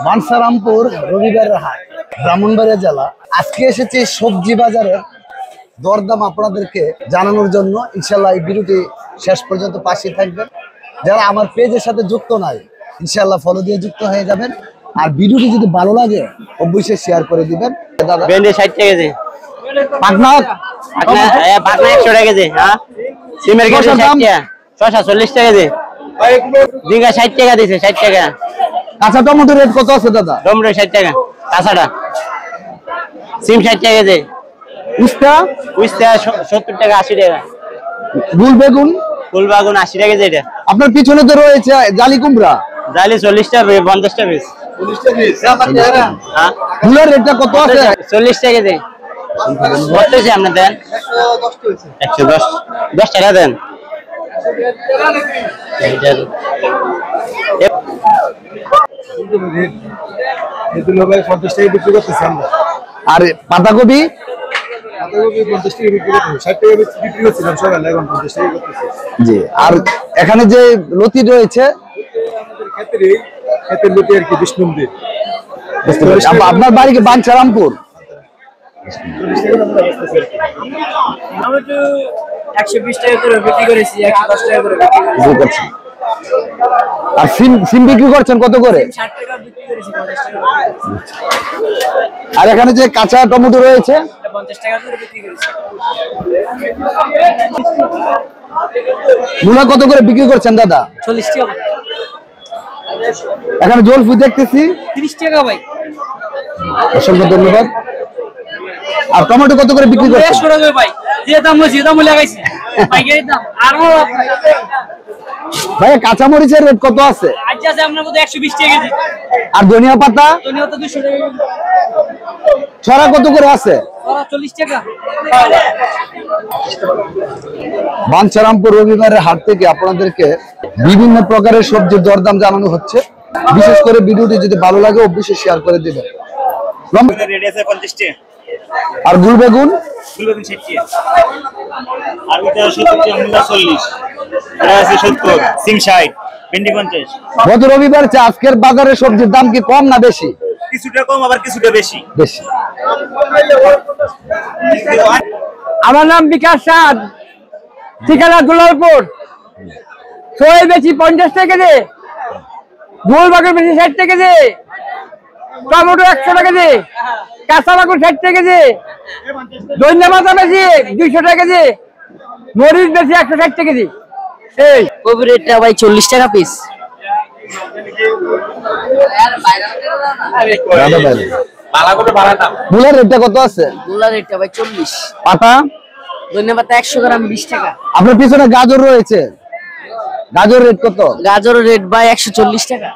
বাঞ্ছারামপুর রবিবার হাট, ব্রাহ্মণবাড়িয়া জেলা। আজকে এসেছি সবজি বাজারের দরদাম আপনাদেরকে জানানোর জন্য। ইনশাল্লাহ এই ভিডিওটি শেষ পর্যন্ত পাশে থাকবেন। যারা আমার পেজের সাথে যুক্ত নাই, ইনশাল্লাহ ফলো দিয়ে যুক্ত হয়ে যাবেন। আর ভিডিওটি যদি ভালো লাগে অবশ্যই শেয়ার করে দিবেন। দাদা ভেন্ডি 60 টাকা কেজি, পাটনা পাটনা 100 টাকা কেজি, হ্যাঁ সিমের কেজি 60 টাকা, শসা 40 টাকা কেজি, ঝিঙ্গা 60 টাকা দিছে, 60 টাকা। কাঁচা টমেটো রেট কত আছে দাদা? টমেটো 60 টাকা কাঁচাটা, সিম 60 টাকা কেজি, উস্তা 70 টাকা 80 টাকা, গুল বেগুন ফুল বাগুন 80 টাকা কেজি। এটা আপনার পিছনে তো রয়েছে জালি কুমড়া, জালি 40 টাকা, 50 টাকা পিস। হ্যাঁ মূলার রেটটা কত আছে? 40 টাকা কেজি। বলতেছি আপনি দেন 110 10 টাকা দেন। আর পাতাকপি জি। আর এখানে যে লতি রয়েছে আপনার বাড়ি কি বাঞ্ছারামপুর? 120 টাকা করে বিক্রি করেছি, 110 টাকা করে বিক্রি করেছি। আর সিম বিক্রি করছেন কত করে? 60 টাকা বিক্রি করেছি, 50 টাকা। আর এখানে যে কাঁচা টমেটো রয়েছে 50 টাকা করে বিক্রি করেছি। মূলা কত করে বিক্রি করছেন দাদা? 40 টাকা। এখানে জলফি দেখতেছি 30 টাকা ভাই। অসংখ্য ধন্যবাদ। আর টমেটো কত করে বিক্রি করছেন? 100 টাকা ভাই। যে দাম লাগাইছি পাইকারি দাম। আর ভাই কাঁচা মরিচের রেট কত আছে? আজ আছে আপনার মধ্যে 120 টাকা কেজি। আর ধনিয়া পাতা? ধনিয়া পাতা 200 টাকা কেজি। ছড়া কত করে আছে? 40 টাকা। বাঞ্ছারামপুর রবিবারের হাট থেকে আপনাদেরকে বিভিন্ন প্রকারের সবজির দরদাম জানানো হচ্ছে। বিশেষ করে ভিডিওটি যদি ভালো লাগে অবশ্যই শেয়ার করে দিবেন। রেট আছে 50 টাকা। আর গুল বেগুন 60 টাকা। আর এটা 70 টাকা, মূলা 40, এটা আছে 70, সিম 60, ভেন্ডি 50। গত রবিবার চেয়ে আজকের বাজারে সবজির দাম কি কম না বেশি? কিছুটা কম আবার কিছুটা বেশি। বেশি। আমার নাম বিকাশ সাদ, ঠিকানা দুলালপুর। সোয়া বেশি 50 টাকা কেজি, গোল বাগুন বেশি 60 টাকা কেজি, টমেটো 100 টাকা কেজি, কাঁচা বাগুন 60 টাকা কেজি, ধনিয়া পাতা বেশি 200 টাকা কেজি, মরিচ বেশি 160 টাকা কেজি। এই কপি রেটটা ভাই 40 টাকা পিস। মূলার রেটটা কত আছে? মূলা রেটটা ভাই 40। পাতা ধনিয়া পাতা 100 গ্রাম 20 টাকা। আপনার পিছনে গাজর রয়েছে, গাজর রেট কত? গাজরের রেট ভাই 140 টাকা।